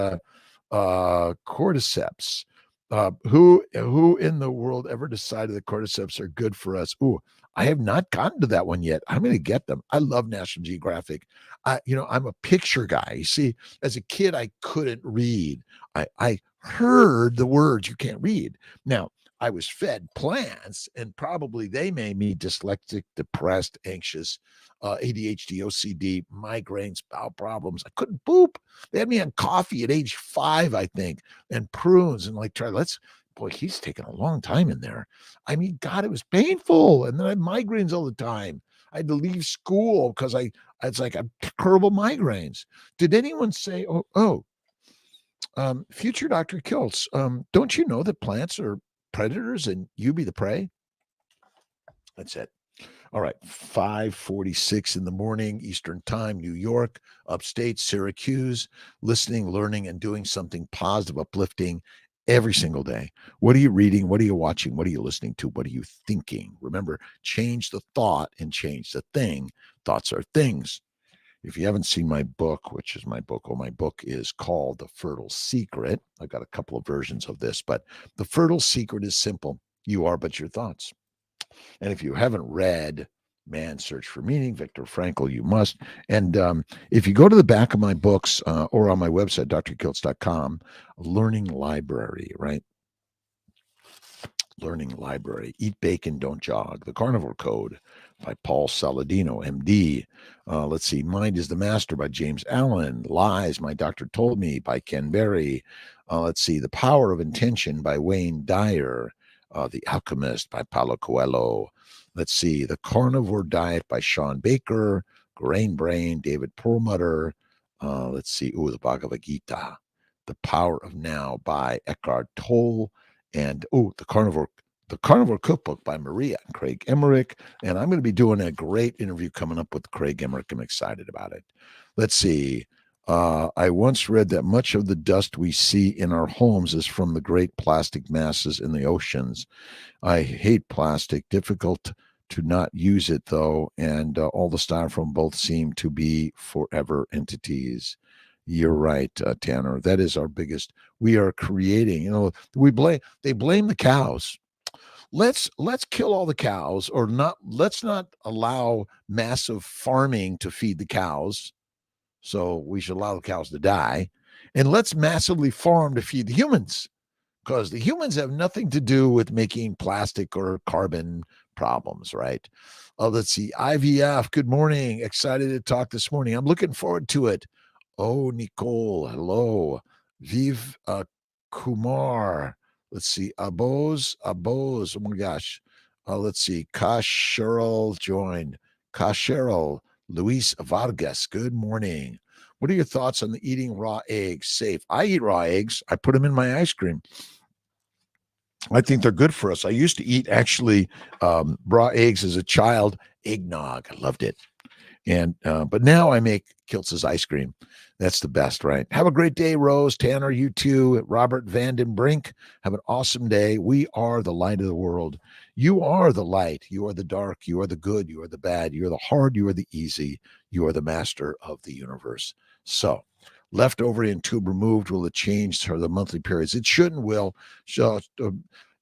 cordyceps. Who in the world ever decided that cordyceps are good for us? Ooh, I have not gotten to that one yet. I'm going to get them. I love National Geographic. I'm a picture guy. You see, as a kid, I couldn't read. I heard the words you can't read. Now, I was fed plants, and probably they made me dyslexic, depressed, anxious, ADHD, OCD, migraines, bowel problems. I couldn't poop. They had me on coffee at age 5, I think, and prunes, and boy, he's taking a long time in there. I mean, God, it was painful. And then I had migraines all the time. I had to leave school because it's like I terrible migraines. Did anyone say, future Dr. Kiltz, don't you know that plants are predators and you be the prey? That's it. All right, 5:46 in the morning, Eastern Time, New York, upstate Syracuse, listening, learning, and doing something positive, uplifting every single day. What are you reading? What are you watching? What are you listening to? What are you thinking? Remember, change the thought and change the thing. Thoughts are things. If you haven't seen my book, which is my book, my book is called The Fertile Secret. I've got a couple of versions of this, but The Fertile Secret is simple. You are but your thoughts. And if you haven't read Man's Search for Meaning, Viktor Frankl, you must. And if you go to the back of my books or on my website, drkiltz.com, Learning Library, right? Learning Library. Eat Bacon, Don't Jog. The Carnivore Code by Paul Saladino, MD. Let's see. Mind is the Master by James Allen. Lies, My Doctor Told Me by Ken Berry. Let's see. The Power of Intention by Wayne Dyer. The Alchemist by Paulo Coelho. Let's see. The Carnivore Diet by Sean Baker. Grain Brain, David Perlmutter. Let's see. The Bhagavad Gita. The Power of Now by Eckhart Tolle. And the Carnivore Cookbook by Maria and Craig Emmerich. And I'm going to be doing a great interview coming up with Craig Emmerich. I'm excited about it. Let's see. I once read that much of the dust we see in our homes is from the great plastic masses in the oceans. I hate plastic. Difficult to not use it, though. And all the styrofoam both seem to be forever entities. You're right, Tanner. That is our biggest. We are creating. They blame the cows. Let's kill all the cows, or not. Let's not allow massive farming to feed the cows. So we should allow the cows to die, and let's massively farm to feed the humans, because the humans have nothing to do with making plastic or carbon problems, right? Let's see. IVF, good morning. Excited to talk this morning. I'm looking forward to it. Oh, Nicole, hello. Viv Kumar. Let's see. Aboz. Oh my gosh. Let's see. Kasherl joined. Kasherl. Luis Vargas. Good morning. What are your thoughts on the eating raw eggs safe? I eat raw eggs. I put them in my ice cream. I think they're good for us. I used to eat actually raw eggs as a child. Eggnog. I loved it. And but now I make Kiltz's ice cream. That's the best, right? Have a great day, Rose, Tanner, you too. Robert Vandenbrink, have an awesome day. We are the light of the world. You are the light. You are the dark. You are the good. You are the bad. You are the hard. You are the easy. You are the master of the universe. So, left ovary and tube removed, will it change for the monthly periods? It shouldn't, will. So,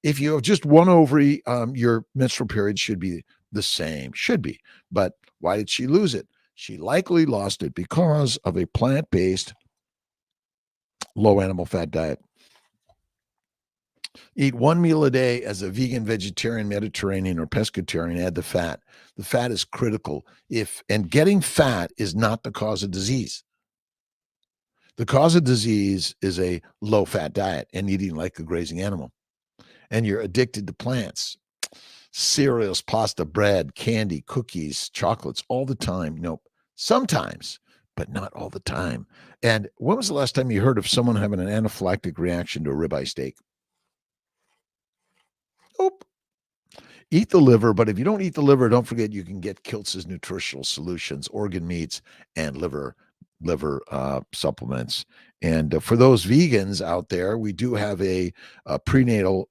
if you have just one ovary, your menstrual period should be the same. Should be. But why did she lose it? She likely lost it because of a plant-based, low animal fat diet. Eat one meal a day as a vegan, vegetarian, Mediterranean, or pescatarian. Add the fat. The fat is critical. And getting fat is not the cause of disease. The cause of disease is a low-fat diet and eating like a grazing animal. And you're addicted to plants, cereals, pasta, bread, candy, cookies, chocolates all the time. Nope. Sometimes, but not all the time. And when was the last time you heard of someone having an anaphylactic reaction to a ribeye steak? Nope. Eat the liver, but if you don't eat the liver, don't forget you can get Kiltz's nutritional solutions, organ meats, and liver supplements. And for those vegans out there, we do have a prenatal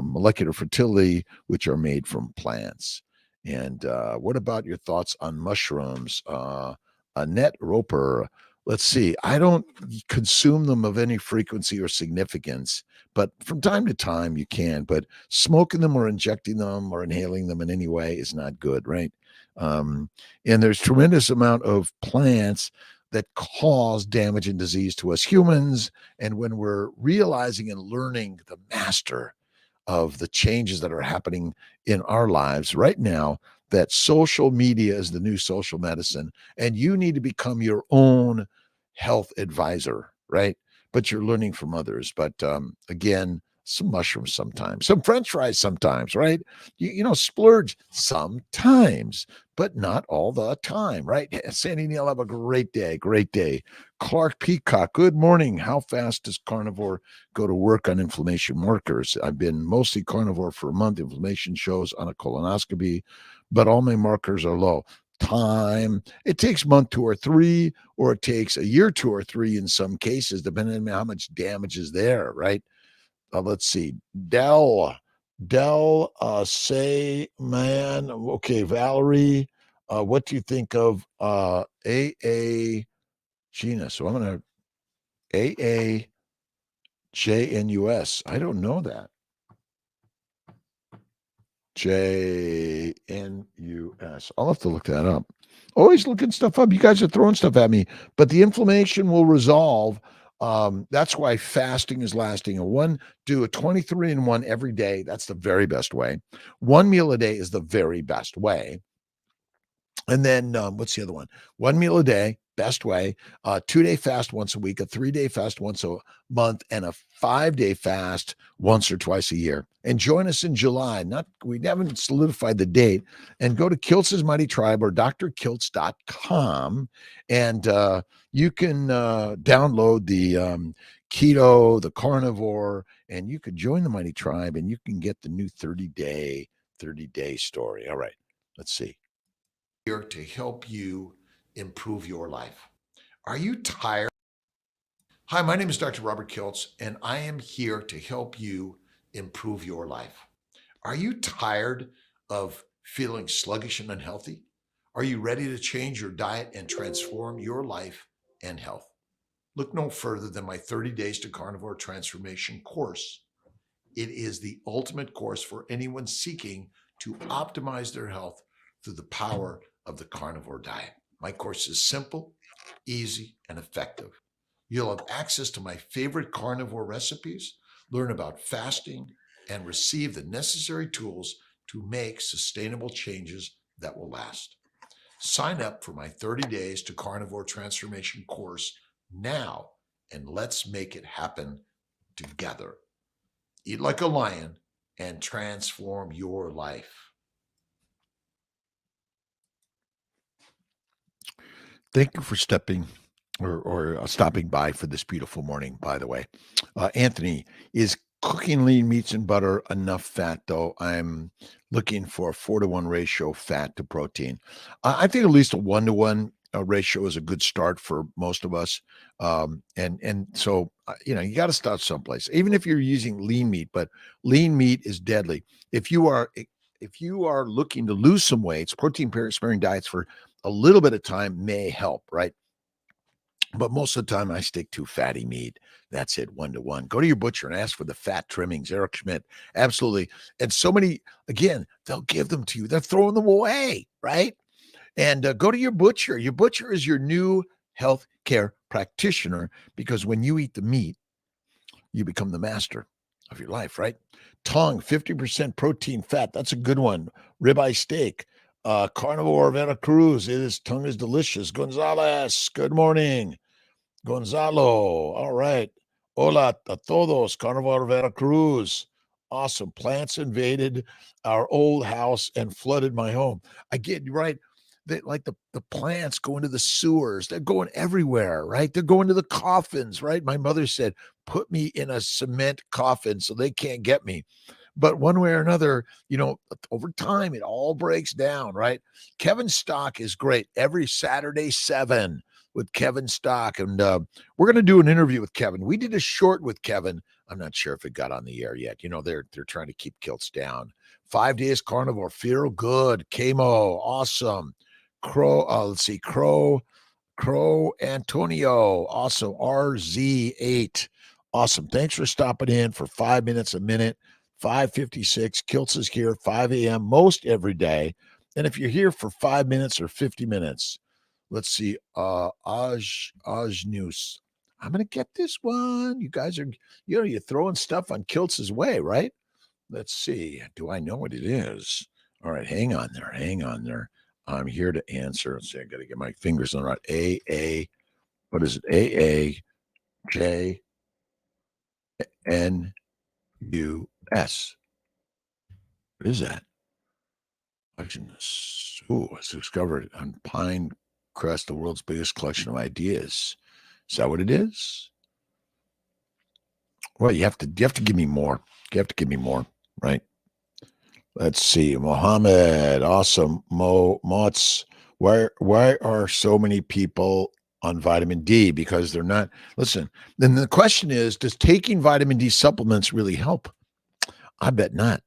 molecular fertility, which are made from plants. And what about your thoughts on mushrooms? Annette Roper, let's see. I don't consume them of any frequency or significance, but from time to time you can. But smoking them or injecting them or inhaling them in any way is not good, right? And there's tremendous amount of plants that cause damage and disease to us humans. And when we're realizing and learning the master of the changes that are happening in our lives right now, that social media is the new social medicine, and you need to become your own health advisor, right? But you're learning from others. But again, some mushrooms sometimes, some French fries sometimes, right? Splurge sometimes, but not all the time, right? Sandy Neal, have a great day. Great day. Clark Peacock, good morning. How fast does carnivore go to work on inflammation markers? I've been mostly carnivore for a month. Inflammation shows on a colonoscopy, but all my markers are low. Time. It takes a month, 2 or 3, or it takes a year, 2 or 3 in some cases, depending on how much damage is there, right? Let's see. Dell, say, man. Okay, Valerie, what do you think of AA genus? So I'm going to AAJNUS. I don't know that. JNUS. I'll have to look that up. Always looking stuff up. You guys are throwing stuff at me, but the inflammation will resolve. That's why fasting is lasting. Do a 23-in-1 every day. That's the very best way. One meal a day is the very best way. And then what's the other one? One meal a day, best way. 2-day fast once a week, a 3-day fast once a month, and a 5-day fast once or twice a year. And join us in July. We haven't solidified the date. And go to Kiltz's Mighty Tribe or drkiltz.com, and you can download the Keto, the Carnivore, and you can join the Mighty Tribe, and you can get the new 30-day story. All right, let's see. Here to help you improve your life. Are you tired? Hi, my name is Dr. Robert Kiltz, and I am here to help you improve your life. Are you tired of feeling sluggish and unhealthy? Are you ready to change your diet and transform your life and health? Look no further than my 30 Days to Carnivore Transformation course. It is the ultimate course for anyone seeking to optimize their health through the power of the carnivore diet. My course is simple, easy, and effective. You'll have access to my favorite carnivore recipes, learn about fasting, and receive the necessary tools to make sustainable changes that will last. Sign up for my 30 Days to Carnivore Transformation course now, and let's make it happen together. Eat like a lion and transform your life. Thank you for stopping by for this beautiful morning, by the way. Anthony, is cooking lean meats and butter enough fat, though? I'm looking for a 4-to-1 ratio fat to protein. I think at least a 1-to-1 ratio is a good start for most of us. And so, you got to start someplace, even if you're using lean meat, but lean meat is deadly. If you are looking to lose some weight, protein sparing diets for a little bit of time may help, right? But most of the time I stick to fatty meat. That's it, 1-to-1. Go to your butcher and ask for the fat trimmings. Eric Schmidt, absolutely. And so many, again, they'll give them to you. They're throwing them away, right? And go to your butcher. Your butcher is your new health care practitioner, because when you eat the meat, you become the master. of your life, right? Tongue, 50% protein fat. That's a good one. Ribeye steak. Carnivore Veracruz. Tongue is delicious. Gonzalez, good morning. Gonzalo, all right. Hola a todos, Carnivore Veracruz. Awesome. Plants invaded our old house and flooded my home. I get right. Like the plants go into the sewers. They're going everywhere, right? They're going to the coffins, right? My mother said, put me in a cement coffin so they can't get me. But one way or another, over time, it all breaks down, right? Kevin Stock is great every Saturday, 7 with Kevin Stock. And we're going to do an interview with Kevin. We did a short with Kevin. I'm not sure if it got on the air yet. They're trying to keep Kiltz down. 5 days carnivore, feel good. Chemo, awesome. Crow Antonio, awesome. RZ8, awesome. Thanks for stopping in for 5 minutes a minute. 5:56. Kiltz is here 5 a.m. most every day. And if you're here for 5 minutes or 50 minutes, let's see. News. I'm gonna get this one. You guys are, you're throwing stuff on Kiltz's way, right? Let's see. Do I know what it is? All right, hang on there. I'm here to answer. Let's see. I got to get my fingers on the right. AA. What is it? AAJNUS. What is that? Ooh, it's discovered on Pine Crest, the world's biggest collection of ideas. Is that what it is? Well, you have to give me more. You have to give me more, right? Let's see. Mohammed, awesome. Mots, why are so many people on vitamin D? Because they're not. Listen, then the question is, does taking vitamin D supplements really help? I bet not.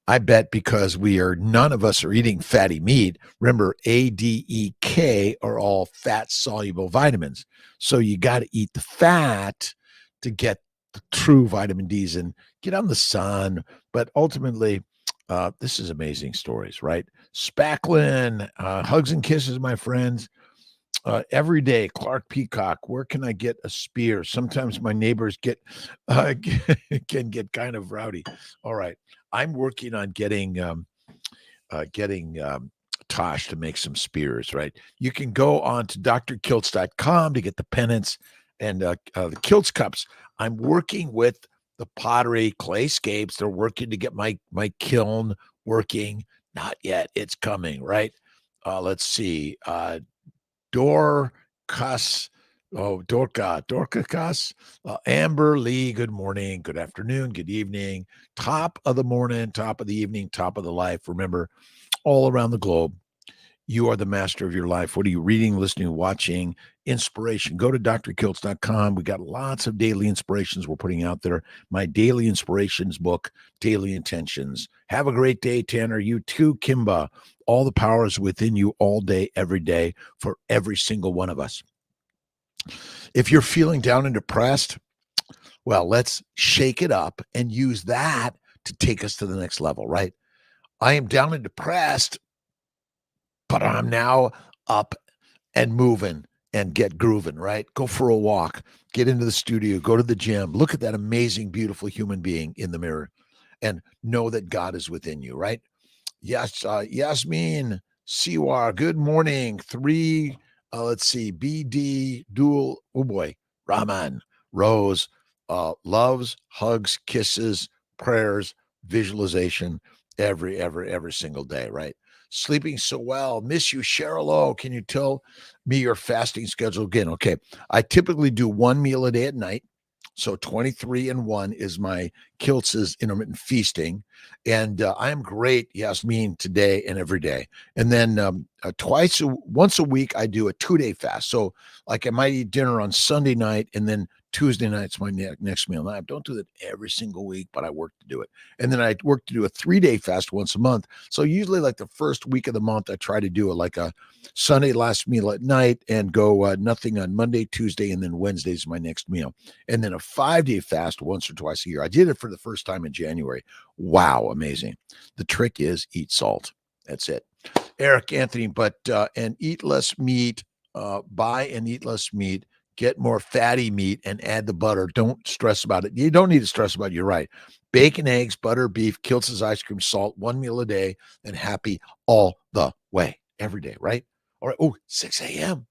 I bet because none of us are eating fatty meat. Remember, A, D, E, K are all fat soluble vitamins. So you got to eat the fat to get the true vitamin Ds and get on the sun. But ultimately, this is amazing stories, right? Spacklin, hugs and kisses, my friends. Every day, Clark Peacock, where can I get a spear? Sometimes my neighbors can get kind of rowdy. All right. I'm working on getting Tosh to make some spears, right? You can go on to drkiltz.com to get the pennants and the Kiltz cups. I'm working with the pottery clayscapes. They're working to get my kiln working. Not yet. It's coming, right? Let's see. Dorcas, Amber Lee, good morning, good afternoon, good evening, top of the morning, top of the evening, top of the life. Remember, all around the globe, you are the master of your life. What are you reading, listening, watching? Inspiration. Go to drkiltz.com. We got lots of daily inspirations we're putting out there. My daily inspirations book, Daily Intentions. Have a great day, Tanner. You too, Kimba. All the power is within you all day, every day, for every single one of us. If you're feeling down and depressed, well, let's shake it up and use that to take us to the next level, right? I am down and depressed, but I'm now up and moving and get grooving, right? Go for a walk, get into the studio, go to the gym, look at that amazing, beautiful human being in the mirror and know that God is within you, right? Yes, Yasmin Siwar, good morning. Let's see, BD Dual, oh boy, Rahman, Rose, loves, hugs, kisses, prayers, visualization every single day, right? Sleeping so well. Miss you, Cheryl O. Can you tell me your fasting schedule again? Okay. I typically do one meal a day at night. So 23 and 1 is my Kiltz's intermittent feasting. And I am great, Yasmin, today and every day. And then once a week, I do a 2-day fast. So like I might eat dinner on Sunday night and then Tuesday night's my next meal. Now, I don't do that every single week, but I work to do it. And then I work to do a 3-day fast once a month. So usually like the first week of the month, I try to do like a Sunday last meal at night and go nothing on Monday, Tuesday, and then Wednesday's my next meal. And then a 5-day fast once or twice a year. I did it for the first time in January. Wow, amazing. The trick is eat salt. That's it. Eric Anthony, and eat less meat, buy and eat less meat, get more fatty meat and add the butter. Don't stress about it. You don't need to stress about it. You're right. Bacon, eggs, butter, beef, Kiltz's ice cream, salt, one meal a day, and happy all the way, every day, right? All right. Oh, 6 a.m.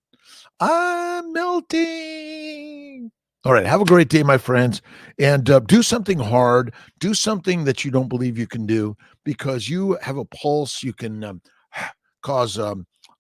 I'm melting. All right. Have a great day, my friends. And do something hard. Do something that you don't believe you can do, because you have a pulse. You can cause,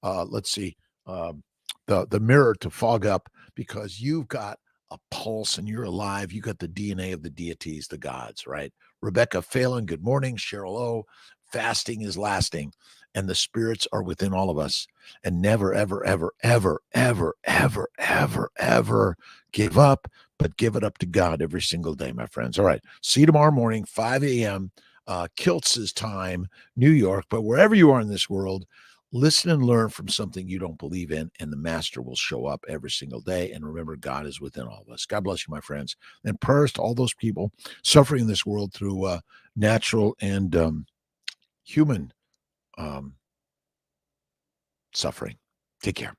let's see, the mirror to fog up, because you've got a pulse and you're alive. You got the DNA of the deities, the gods, right? Rebecca Phelan, good morning. Cheryl O, fasting is lasting, and the spirits are within all of us. And never, ever, ever, ever, ever, ever, ever, ever give up, but give it up to God every single day, my friends. All right. See you tomorrow morning, 5 a.m. Kiltz's time, New York. But wherever you are in this world, listen and learn from something you don't believe in, and the master will show up every single day. And remember, God is within all of us. God bless you, my friends. And prayers to all those people suffering in this world through natural and human suffering. Take care.